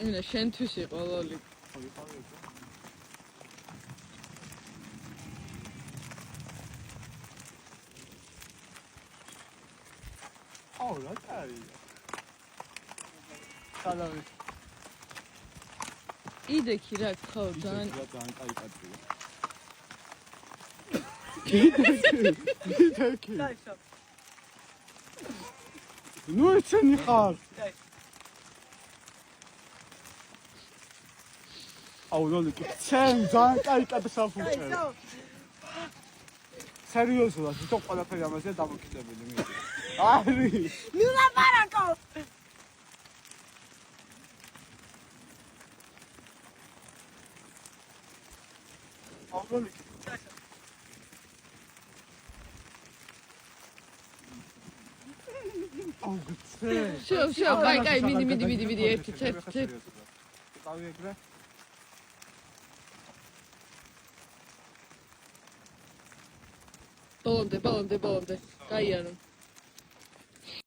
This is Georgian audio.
ინა შენთვის იყო ლოლი. აუ რა კარი. სალამი. იდექი რა ხო ძალიან კაი კაცია. იდექი. ნუ ეცენი ხარ. აუ ლოლი ცენ ძალიან კაი კაცი საფუჭე. სერიოზულად თვითონ ყველაფერი ამაზე დამოკიდებული მე. არის. ნუ ლაპარაკო. აუ ლოლი აუ გცე. შო, კაი, მიდი, ერთი. წავი ეგრე. ბოლომდე. გაიარო.